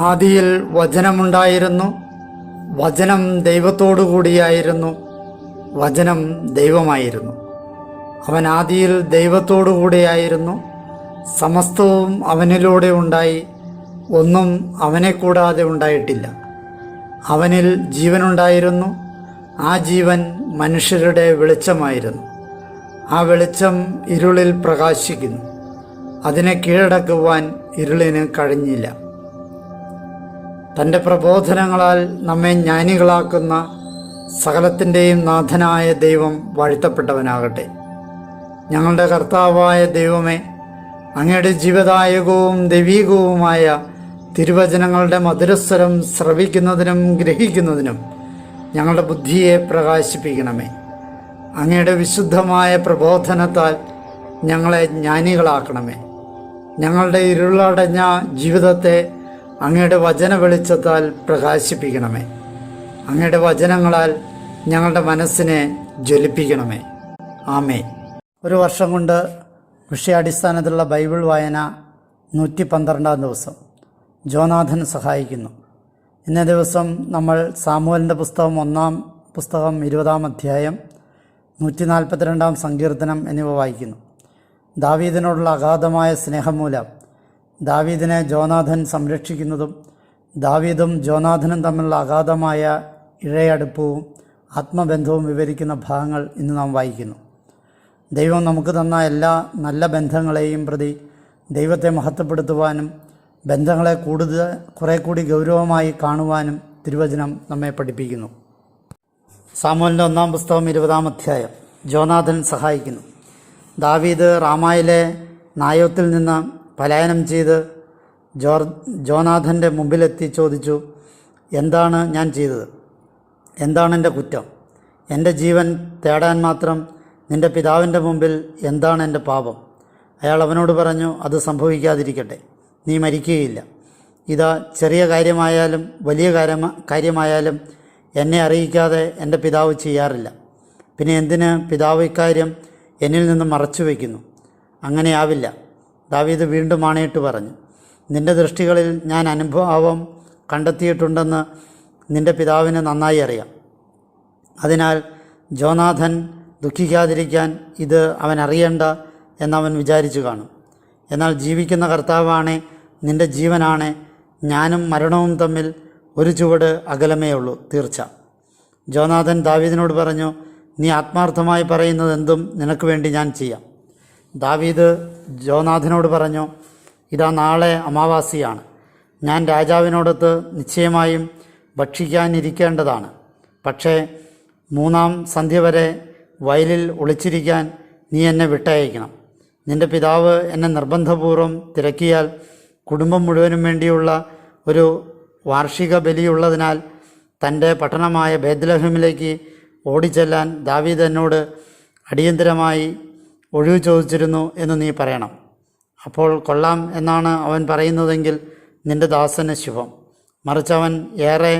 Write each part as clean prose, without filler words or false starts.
ആദിയിൽ വചനമുണ്ടായിരുന്നു, വചനം ദൈവത്തോടു കൂടിയായിരുന്നു, വചനം ദൈവമായിരുന്നു. അവൻ ആദിയിൽ ദൈവത്തോടു കൂടിയായിരുന്നു. സമസ്തവും അവനിലൂടെ ഉണ്ടായി, ഒന്നും അവനെ കൂടാതെ ഉണ്ടായിട്ടില്ല. അവനിൽ ജീവനുണ്ടായിരുന്നു, ആ ജീവൻ മനുഷ്യരുടെ വെളിച്ചമായിരുന്നു. ആ വെളിച്ചം ഇരുളിൽ പ്രകാശിക്കുന്നു, അതിനെ കീഴടക്കുവാൻ ഇരുളിന് കഴിഞ്ഞില്ല. തൻ്റെ പ്രബോധനങ്ങളാൽ നമ്മെ ജ്ഞാനികളാക്കുന്ന സകലത്തിൻ്റെയും നാഥനായ ദൈവം വാഴ്ത്തപ്പെട്ടവനാകട്ടെ. ഞങ്ങളുടെ കർത്താവായ ദൈവമേ, അങ്ങയുടെ ജീവദായകവും ദൈവീകവുമായ തിരുവചനങ്ങളുടെ മധുരസ്വരം ശ്രവിക്കുന്നതിനും ഗ്രഹിക്കുന്നതിനും ഞങ്ങളുടെ ബുദ്ധിയെ പ്രകാശിപ്പിക്കണമേ. അങ്ങയുടെ വിശുദ്ധമായ പ്രബോധനത്താൽ ഞങ്ങളെ ജ്ഞാനികളാക്കണമേ. ഞങ്ങളുടെ ഇരുളടഞ്ഞ ജീവിതത്തെ അങ്ങയുടെ വചന വെളിച്ചത്താൽ പ്രകാശിപ്പിക്കണമേ. അങ്ങയുടെ വചനങ്ങളാൽ ഞങ്ങളുടെ മനസ്സിനെ ജ്വലിപ്പിക്കണമേ. ആമേൻ. ഒരു വർഷം കൊണ്ട് വിഷയാടിസ്ഥാനത്തിലുള്ള ബൈബിൾ വായന 112 ദിവസം. ജോനാഥൻ സഹായിക്കുന്നു. ഇന്നേ ദിവസം നമ്മൾ സാമുവേലിൻ്റെ പുസ്തകം 1-ാം പുസ്തകം 20-ാം അധ്യായം 142-ാം സങ്കീർത്തനം എന്നിവ വായിക്കുന്നു. ദാവീദിനോടുള്ള അഗാധമായ സ്നേഹം മൂലം ദാവീദിനെ ജോനാഥൻ സംരക്ഷിക്കുന്നതും ദാവീദും ജോനാഥനും തമ്മിലുള്ള അഗാധമായ ഇഴയടുപ്പവും ആത്മബന്ധവും വിവരിക്കുന്ന ഭാഗങ്ങൾ ഇന്ന് നാം വായിക്കുന്നു. ദൈവം നമുക്ക് തന്ന എല്ലാ നല്ല ബന്ധങ്ങളെയും പ്രതി ദൈവത്തെ മഹത്വപ്പെടുത്തുവാനും ബന്ധങ്ങളെ കുറെ കൂടി ഗൗരവമായി കാണുവാനും തിരുവചനം നമ്മെ പഠിപ്പിക്കുന്നു. സാമുവേലിൻ്റെ 1-ാം പുസ്തകം 20-ാം അധ്യായം. ജോനാഥൻ സഹായിക്കുന്നു. ദാവീദ് റാമായിലെ നായോത്തിൽ നിന്ന് പലായനം ചെയ്ത് ജോനാഥൻ്റെ മുമ്പിലെത്തി ചോദിച്ചു, എന്താണ് ഞാൻ ചെയ്തത്? എന്താണ് എൻ്റെ കുറ്റം? എൻ്റെ ജീവൻ തേടാൻ മാത്രം നിൻ്റെ പിതാവിൻ്റെ മുമ്പിൽ എന്താണ് എൻ്റെ പാപം? അയാൾ അവനോട് പറഞ്ഞു, അത് സംഭവിക്കാതിരിക്കട്ടെ, നീ മരിക്കുകയില്ല. ഇതാ, ചെറിയ കാര്യമായാലും വലിയ കാര്യമായാലും എന്നെ അറിയിക്കാതെ എൻ്റെ പിതാവ് ചെയ്യാറില്ല. പിന്നെ എന്തിന് പിതാവ് ഇക്കാര്യം എന്നിൽ നിന്ന് മറച്ചു വയ്ക്കുന്നു? അങ്ങനെയാവില്ല. ദാവീദ് വീണ്ടും ആണയിട്ട് പറഞ്ഞു, നിൻ്റെ ദൃഷ്ടികളിൽ ഞാൻ അനുഭാവം കണ്ടെത്തിയിട്ടുണ്ടെന്ന് നിൻ്റെ പിതാവിന് നന്നായി അറിയാം. അതിനാൽ ജോനാഥൻ ദുഃഖിക്കാതിരിക്കാൻ ഇത് അവൻ അറിയണ്ട എന്നവൻ വിചാരിച്ചു കാണും. എന്നാൽ ജീവിക്കുന്ന കർത്താവാണേ, നിൻ്റെ ജീവനാണേ, ഞാനും മരണവും തമ്മിൽ ഒരു ചുവട് അകലമേ ഉള്ളൂ, തീർച്ച. ജോനാഥൻ ദാവീദിനോട് പറഞ്ഞു, നീ ആത്മാർത്ഥമായി പറയുന്നത് എന്തും നിനക്ക് വേണ്ടി ഞാൻ ചെയ്യാം. ദാവീദ് ജോനാഥനോട് പറഞ്ഞു, ഇതാ, നാളെ അമാവാസിയാണ്. ഞാൻ രാജാവിനോടൊത്ത് നിശ്ചയമായും ഭക്ഷിക്കാനിരിക്കേണ്ടതാണ്. പക്ഷേ 3-ാം സന്ധ്യ വരെ വയലിൽ ഒളിച്ചിരിക്കാൻ നീ എന്നെ വിട്ടയക്കണം. നിൻ്റെ പിതാവ് എന്നെ നിർബന്ധപൂർവ്വം തിരക്കിയാൽ കുടുംബം മുഴുവനും വേണ്ടിയുള്ള ഒരു വാർഷിക ബലിയുള്ളതിനാൽ തൻ്റെ പട്ടണമായ ബേത്ലഹേമിലേക്ക് ഓടിച്ചെല്ലാൻ ദാവീദ് എന്നോട് അടിയന്തരമായി ഒഴിവ് ചോദിച്ചിരുന്നു എന്ന് നീ പറയണം. അപ്പോൾ കൊള്ളാം എന്നാണ് അവൻ പറയുന്നതെങ്കിൽ നിൻ്റെ ദാസന് ശുഭം. മറിച്ച് അവൻ ഏറെ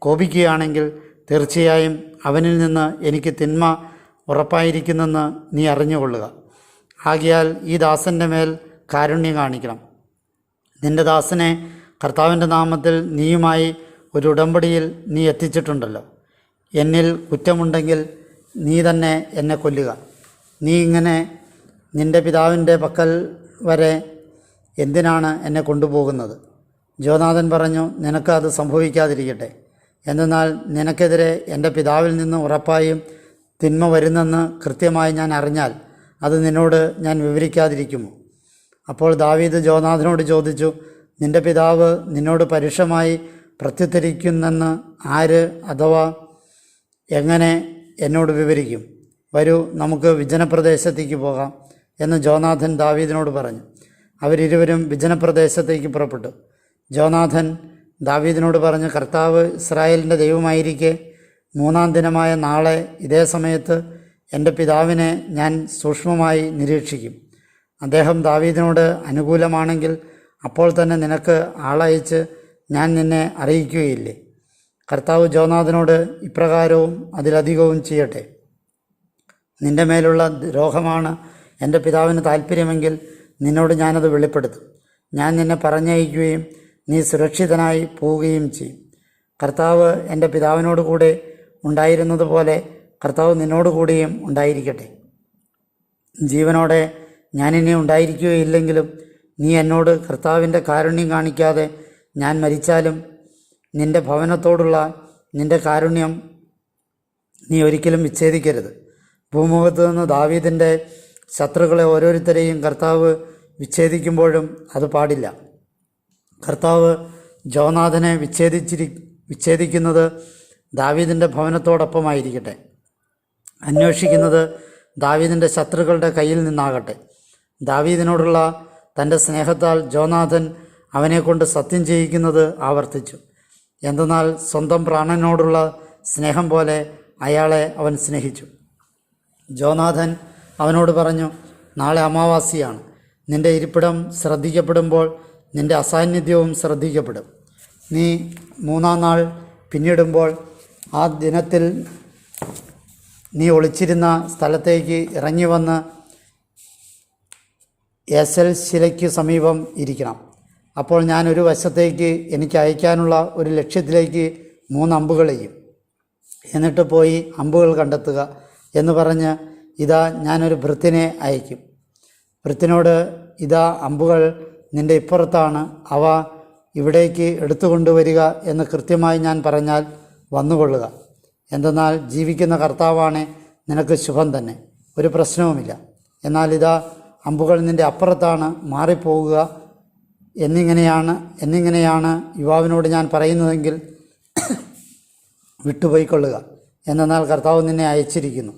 കോപിക്കുകയാണെങ്കിൽ തീർച്ചയായും അവനിൽ നിന്ന് എനിക്ക് തിന്മ ഉറപ്പായിരിക്കുന്നെന്ന് നീ അറിഞ്ഞുകൊള്ളുക. ആകയാൽ ഈ ദാസൻ്റെ മേൽ കാരുണ്യം കാണിക്കണം. നിൻ്റെ ദാസനെ കർത്താവിൻ്റെ നാമത്തിൽ നീയുമായി ഒരു ഉടമ്പടിയിൽ നീ എത്തിച്ചിട്ടുണ്ടല്ലോ. എന്നിൽ കുറ്റമുണ്ടെങ്കിൽ നീ തന്നെ എന്നെ കൊല്ലുക. നീ ഇങ്ങനെ നിൻ്റെ പിതാവിൻ്റെ പക്കൽ വരെ എന്തിനാണ് എന്നെ കൊണ്ടുപോകുന്നത്? ജോനാഥൻ പറഞ്ഞു, നിനക്ക് അത് സംഭവിക്കാതിരിക്കട്ടെ. എന്തെന്നാൽ നിനക്കെതിരെ എൻ്റെ പിതാവിൽ നിന്ന് ഉറപ്പായും തിന്മ വരുന്നെന്ന് കൃത്യമായി ഞാൻ അറിഞ്ഞാൽ അത് നിന്നോട് ഞാൻ വിവരിക്കാതിരിക്കുമോ? അപ്പോൾ ദാവീദ് ജോനാഥനോട് ചോദിച്ചു, നിൻ്റെ പിതാവ് നിന്നോട് പരുഷമായി പ്രത്യുത്തരിക്കുന്നെന്ന് ആര് അഥവാ എങ്ങനെ എന്നോട് വിവരിക്കും? വരൂ, നമുക്ക് വിജനപ്രദേശത്തേക്ക് പോകാം എന്ന് ജോനാഥൻ ദാവീദിനോട് പറഞ്ഞു. അവരിരുവരും വിജനപ്രദേശത്തേക്ക് പുറപ്പെട്ടു. ജോനാഥൻ ദാവീദിനോട് പറഞ്ഞു, കർത്താവ് ഇസ്രായേലിൻ്റെ ദൈവമായിരിക്കെ 3-ാം ദിനമായ നാളെ ഇതേ സമയത്ത് എൻ്റെ പിതാവിനെ ഞാൻ സൂക്ഷ്മമായി നിരീക്ഷിക്കും. അദ്ദേഹം ദാവീദിനോട് അനുകൂലമാണെങ്കിൽ അപ്പോൾ തന്നെ നിനക്ക് ആളയച്ച് ഞാൻ നിന്നെ അറിയിക്കുകയില്ലേ? കർത്താവ് ജോനാഥനോട് ഇപ്രകാരവും അതിലധികവും ചെയ്യട്ടെ. നിൻ്റെ മേലുള്ള ദ്രോഹമാണ് എൻ്റെ പിതാവിന് താല്പര്യമെങ്കിൽ നിന്നോട് ഞാനത് വെളിപ്പെടുത്തും. ഞാൻ നിന്നെ പറഞ്ഞയക്കുകയും നീ സുരക്ഷിതനായി പോവുകയും ചെയ്യും. കർത്താവ് എൻ്റെ പിതാവിനോട് കൂടെ ഉണ്ടായിരുന്നതുപോലെ കർത്താവ് നിന്നോടുകൂടിയും ഉണ്ടായിരിക്കട്ടെ. ജീവനോടെ ഞാനിനി ഉണ്ടായിരിക്കുകയില്ലെങ്കിലും നീ എന്നോട് കർത്താവിൻ്റെ കാരുണ്യം കാണിക്കാതെ ഞാൻ മരിച്ചാലും നിൻ്റെ ഭവനത്തോടുള്ള നിൻ്റെ കാരുണ്യം നീ ഒരിക്കലും വിച്ഛേദിക്കരുത്. ഭൂമുഖത്ത് നിന്ന് ദാവീദിൻ്റെ ശത്രുക്കളെ ഓരോരുത്തരെയും കർത്താവ് വിച്ഛേദിക്കുമ്പോഴും അത് പാടില്ല. കർത്താവ് ജോനാഥനെ വിച്ഛേദിക്കുന്നത് ദാവീദിൻ്റെ ഭവനത്തോടൊപ്പമായിരിക്കട്ടെ. അന്വേഷിക്കുന്നത് ദാവീദിൻ്റെ ശത്രുക്കളുടെ കയ്യിൽ നിന്നാകട്ടെ. ദാവീദിനോടുള്ള തൻ്റെ സ്നേഹത്താൽ ജോനാഥൻ അവനെക്കൊണ്ട് സത്യം ചെയ്യിക്കുന്നത് ആവർത്തിച്ചു. എന്തെന്നാൽ സ്വന്തം പ്രാണനോടുള്ള സ്നേഹം പോലെ അയാളെ അവൻ സ്നേഹിച്ചു. ജോനാഥൻ അവനോട് പറഞ്ഞു, നാളെ അമാവാസിയാണ്. നിൻ്റെ ഇരിപ്പിടം ശ്രദ്ധിക്കപ്പെടുമ്പോൾ നിൻ്റെ അസാന്നിധ്യവും ശ്രദ്ധിക്കപ്പെടും. നീ 3-ാം നാൾ പിന്നിടുമ്പോൾ ആ ദിനത്തിൽ നീ ഒളിച്ചിരുന്ന സ്ഥലത്തേക്ക് ഇറങ്ങി വന്ന് എസൽ ശിലയ്ക്ക് സമീപം ഇരിക്കണം. അപ്പോൾ ഞാൻ ഒരു വശത്തേക്ക് എനിക്ക് അയക്കാനുള്ള ഒരു ലക്ഷ്യത്തിലേക്ക് 3 അമ്പുകൾ എയ്യും. എന്നിട്ട് പോയി അമ്പുകൾ കണ്ടെത്തുക എന്ന് പറഞ്ഞ് ഇതാ ഞാനൊരു ഭൃത്യനെ അയക്കും. ഭൃത്യനോട് ഇതാ അമ്പുകൾ നിൻ്റെ ഇപ്പുറത്താണ്, അവ ഇവിടേക്ക് എടുത്തുകൊണ്ടുവരിക എന്ന് കൃത്യമായി ഞാൻ പറഞ്ഞാൽ വന്നുകൊള്ളുക. എന്തെന്നാൽ ജീവിക്കുന്ന കർത്താവാണ്, നിനക്ക് ശുഭം തന്നെ, ഒരു പ്രശ്നവുമില്ല. എന്നാൽ ഇതാ അമ്പുകൾ നിൻ്റെ അപ്പുറത്താണ്, മാറിപ്പോവുക എന്നിങ്ങനെയാണ് യുവാവിനോട് ഞാൻ പറയുന്നതെങ്കിൽ വിട്ടുപോയിക്കൊള്ളുക. എന്തെന്നാൽ കർത്താവ് നിന്നെ അയച്ചിരിക്കുന്നു.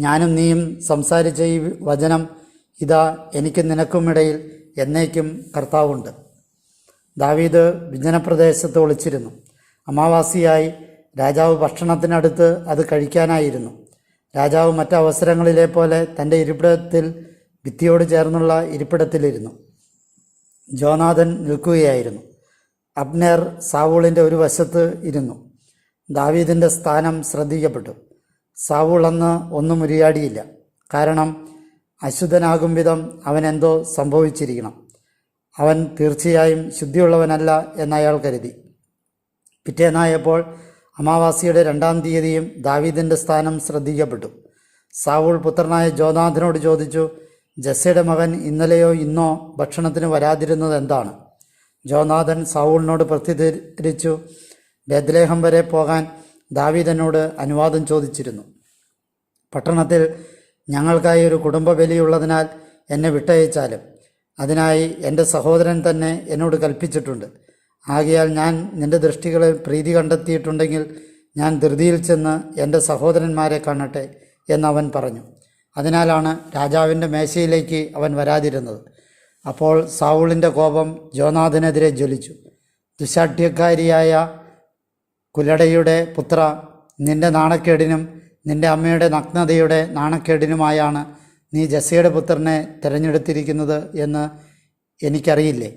ഞാനും നീയും സംസാരിച്ച ഈ വചനം ഇതാ എനിക്കും നിനക്കുമിടയിൽ എന്നേക്കും കർത്താവുണ്ട്. ദാവീദ് വിജനപ്രദേശത്ത് ഒളിച്ചിരുന്നു. അമാവാസിയായി രാജാവ് ഭക്ഷണത്തിനടുത്ത് അത് കഴിക്കാനായിരുന്നു. രാജാവ് മറ്റ് അവസരങ്ങളിലെ പോലെ തൻ്റെ ഇരിപ്പിടത്തിൽ ഭിത്തിയോട് ചേർന്നുള്ള ഇരിപ്പിടത്തിലിരുന്നു. ജോനാഥൻ നിൽക്കുകയായിരുന്നു. അബ്നേർ സാവൂളിൻ്റെ ഒരു വശത്ത് ഇരുന്നു. ദാവീദിൻ്റെ സ്ഥാനം ശ്രദ്ധിക്കപ്പെട്ടു. സാവൂൾ അന്ന് ഒന്നും ഉരിയാടിയില്ല. കാരണം അശുദ്ധനാകും വിധം അവനെന്തോ സംഭവിച്ചിരിക്കണം. അവൻ തീർച്ചയായും ശുദ്ധിയുള്ളവനല്ല എന്നയാൾ കരുതി. പിറ്റേന്നായപ്പോൾ അമാവാസിയുടെ 2-ാം തീയതിയും ദാവീദിൻ്റെ സ്ഥാനം ശ്രദ്ധിക്കപ്പെട്ടു. സാവൂൾ പുത്രനായ ജോനാഥനോട് ചോദിച്ചു, ജസ്സയുടെ മകൻ ഇന്നലെയോ ഇന്നോ ഭക്ഷണത്തിന് വരാതിരുന്നത് എന്താണ്? ജോനാഥൻ സാവൂളിനോട് പ്രത്യുത്തരിച്ചു, ബേത്ലേഹം വരെ പോകാൻ ദാവീദ് എന്നോട് അനുവാദം ചോദിച്ചിരുന്നു. പട്ടണത്തിൽ ഞങ്ങൾക്കായി ഒരു കുടുംബ ബലിയുള്ളതിനാൽ എന്നെ വിട്ടയച്ചാലും അതിനായി എൻ്റെ സഹോദരൻ തന്നെ എന്നോട് കൽപ്പിച്ചിട്ടുണ്ട്. ആകയാൽ ഞാൻ നിൻ്റെ ദൃഷ്ടികളിൽ പ്രീതി കണ്ടെത്തിയിട്ടുണ്ടെങ്കിൽ ഞാൻ ധൃതിയിൽ ചെന്ന് എൻ്റെ സഹോദരന്മാരെ കാണട്ടെ എന്നവൻ പറഞ്ഞു. അതിനാലാണ് രാജാവിൻ്റെ മേശയിലേക്ക് അവൻ വരാതിരുന്നത്. അപ്പോൾ സാവൂളിൻ്റെ കോപം ജോനാഥനെതിരെ ജ്വലിച്ചു. ദുശാഠ്യക്കാരിയായ കുലടയുടെ പുത്ര, നിൻ്റെ നാണക്കേടിനും നിൻ്റെ അമ്മയുടെ നഗ്നതയുടെ നാണക്കേടിനുമായാണ് നീ ജസ്സയുടെ പുത്രനെ തിരഞ്ഞെടുത്തിരിക്കുന്നത് എന്ന് എനിക്കറിയില്ലേ?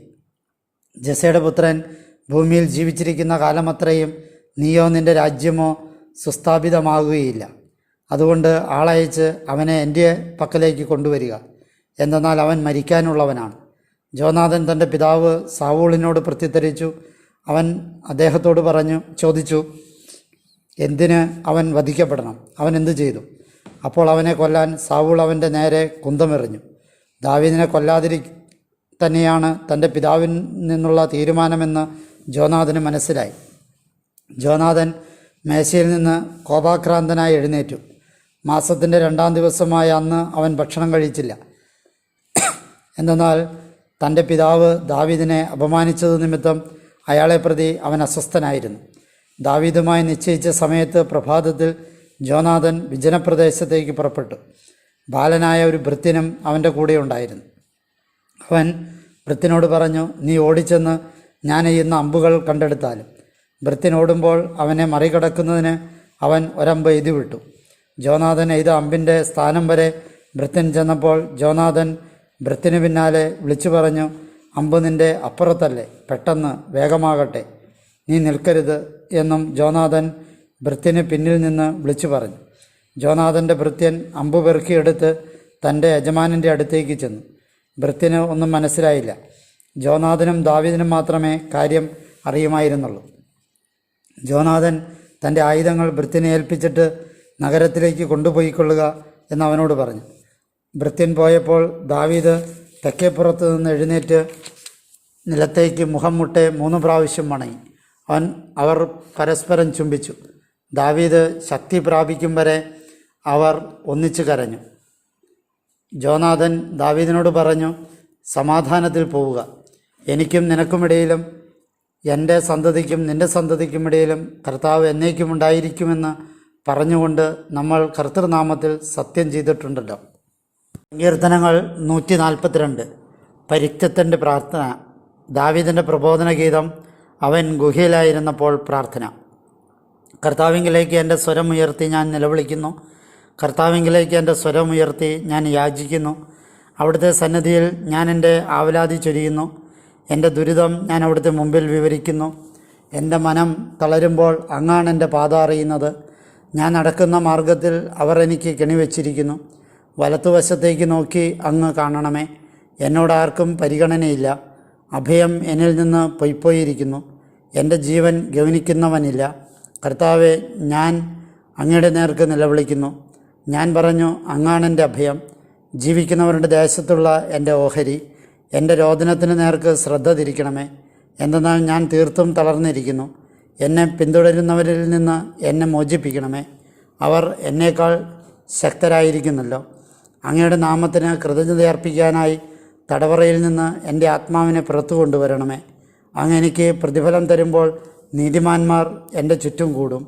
ജസ്സയുടെ പുത്രൻ ഭൂമിയിൽ ജീവിച്ചിരിക്കുന്ന കാലമത്രയും നീയോ നിൻ്റെ രാജ്യമോ സുസ്ഥാപിതമാകുകയില്ല. അതുകൊണ്ട് ആളയച്ച് അവനെ എൻ്റെ പക്കലേക്ക് കൊണ്ടുവരിക. എന്തെന്നാൽ അവൻ മരിക്കാനുള്ളവനാണ്. ജോനാഥൻ തൻ്റെ പിതാവ് സാവൂളിനോട് പ്രത്യുത്തരിച്ചു. അവൻ അദ്ദേഹത്തോട് ചോദിച്ചു, എന്തിന് അവൻ വധിക്കപ്പെടണം? അവൻ എന്തു ചെയ്തു? അപ്പോൾ അവനെ കൊല്ലാൻ സാവൂൾ അവൻ്റെ നേരെ കുന്തമെറിഞ്ഞു. ദാവീദിനെ തന്നെയാണ് തൻ്റെ പിതാവിൽ നിന്നുള്ള തീരുമാനമെന്ന് ജോനാഥന് മനസ്സിലായി. ജോനാഥൻ മേശയിൽ നിന്ന് കോപാക്രാന്തനായി എഴുന്നേറ്റു. മാസത്തിൻ്റെ 2-ാം ദിവസമായ അന്ന് അവൻ ഭക്ഷണം കഴിച്ചില്ല. എന്തെന്നാൽ തൻ്റെ പിതാവ് ദാവീദിനെ അപമാനിച്ചത് നിമിത്തം അയാളെ പ്രതി അവൻ അസ്വസ്ഥനായിരുന്നു. ദാവീദുമായി നിശ്ചയിച്ച സമയത്ത് പ്രഭാതത്തിൽ ജോനാഥൻ വിജനപ്രദേശത്തേക്ക് പുറപ്പെട്ടു. ബാലനായ ഒരു ഭൃത്യനും അവൻ്റെ കൂടെ ഉണ്ടായിരുന്നു. അവൻ ഭൃത്യനോട് പറഞ്ഞു, നീ ഓടിച്ചെന്ന് ഞാൻ എയ്യുന്ന അമ്പുകൾ കണ്ടെടുത്താലും. ഭൃത്യൻ ഓടുമ്പോൾ അവനെ മറികടക്കുന്നതിന് അവൻ ഒരമ്പ് എയ്തു വിട്ടു. ജോനാഥൻ എയ്ത അമ്പിൻ്റെ സ്ഥാനം വരെ ഭൃത്യൻ ചെന്നപ്പോൾ ജോനാഥൻ ഭൃത്യന് പിന്നാലെ വിളിച്ചു പറഞ്ഞു, അമ്പ് നിൻ്റെ അപ്പുറത്തല്ലേ, പെട്ടെന്ന് വേഗമാകട്ടെ, നീ നിൽക്കരുത് എന്നും ജോനാഥൻ ഭൃത്യന് പിന്നിൽ നിന്ന് വിളിച്ചു പറഞ്ഞു. ജോനാഥൻ്റെ ഭൃത്യൻ അമ്പ് പെറുക്കിയെടുത്ത് തൻ്റെ യജമാനൻ്റെ അടുത്തേക്ക് ചെന്നു. ഭൃത്യന് ഒന്നും മനസ്സിലായില്ല. ജോനാഥനും ദാവീദിനും മാത്രമേ കാര്യം അറിയുമായിരുന്നുള്ളൂ. ജോനാഥൻ തൻ്റെ ആയുധങ്ങൾ ഭൃത്യനെ ഏൽപ്പിച്ചിട്ട് നഗരത്തിലേക്ക് കൊണ്ടുപോയിക്കൊള്ളുക എന്ന് അവനോട് പറഞ്ഞു. ഭൃത്യൻ പോയപ്പോൾ ദാവീദ് തെക്കേപ്പുറത്ത് നിന്ന് എഴുന്നേറ്റ് നിലത്തേക്ക് മുഖം മുട്ടെ 3 പ്രാവശ്യം വണങ്ങി. അവർ പരസ്പരം ചുംബിച്ചു. ദാവീദ് ശക്തി പ്രാപിക്കും വരെ അവർ ഒന്നിച്ചു കരഞ്ഞു. ജോനാഥൻ ദാവീദിനോട് പറഞ്ഞു, സമാധാനത്തിൽ പോവുക. എനിക്കും നിനക്കുമിടയിലും എൻ്റെ സന്തതിക്കും നിൻ്റെ സന്തതിക്കുമിടയിലും കർത്താവ് എന്നേക്കും ഉണ്ടായിരിക്കുമെന്ന് പറഞ്ഞുകൊണ്ട് നമ്മൾ കർത്തൃനാമത്തിൽ സത്യം ചെയ്തിട്ടുണ്ടല്ലോ. സങ്കീർത്തനങ്ങൾ 142. പരിത്യത്തിൻ്റെ പ്രാർത്ഥന. ദാവീദിൻ്റെ പ്രബോധന ഗീതം. അവൻ ഗുഹയിലായിരുന്നപ്പോൾ പ്രാർത്ഥന. കർത്താവിങ്കിലേക്ക് എൻ്റെ സ്വരമുയർത്തി ഞാൻ നിലവിളിക്കുന്നു. കർത്താവിങ്കിലേക്ക് എൻ്റെ സ്വരമുയർത്തി ഞാൻ യാചിക്കുന്നു. അവിടുത്തെ സന്നിധിയിൽ ഞാൻ എൻ്റെ ആവലാതി ചൊരിയുന്നു. എൻ്റെ ദുരിതം ഞാൻ അവിടുത്തെ മുമ്പിൽ വിവരിക്കുന്നു. എൻ്റെ മനം തളരുമ്പോൾ അങ്ങാണ് എൻ്റെ പാത അറിയുന്നത്. ഞാൻ നടക്കുന്ന മാർഗത്തിൽ അവർ എനിക്ക് കെണിവെച്ചിരിക്കുന്നു. വലത്തുവശത്തേക്ക് നോക്കി അങ്ങ് കാണണമേ. എന്നോട് ആർക്കും പരിഗണനയില്ല. അഭയം എന്നിൽ നിന്ന് പൊയ്പോയിരിക്കുന്നു. എൻ്റെ ജീവൻ ഗവനിക്കുന്നവനില്ല. കർത്താവെ, ഞാൻ അങ്ങയുടെ നേർക്ക് നിലവിളിക്കുന്നു. ഞാൻ പറഞ്ഞു, അങ്ങാണെൻ്റെ അഭയം, ജീവിക്കുന്നവരുടെ ദേശത്തുള്ള എൻ്റെ ഓഹരി. എൻ്റെ രോദനത്തിന് നേർക്ക് ശ്രദ്ധ തിരിക്കണമേ. എന്തെന്നാൽ ഞാൻ തീർത്തും തളർന്നിരിക്കുന്നു. എന്നെ പിന്തുടരുന്നവരിൽ നിന്ന് എന്നെ മോചിപ്പിക്കണമേ. അവർ എന്നേക്കാൾ ശക്തരായിരിക്കുന്നല്ലോ. അങ്ങയുടെ നാമത്തിന് കൃതജ്ഞതയർപ്പിക്കാനായി തടവറയിൽ നിന്ന് എൻ്റെ ആത്മാവിനെ പുറത്തു കൊണ്ടുവരണമേ. അങ്ങ് എനിക്ക് പ്രതിഫലം തരുമ്പോൾ നീതിമാന്മാർ എൻ്റെ ചുറ്റും കൂടും.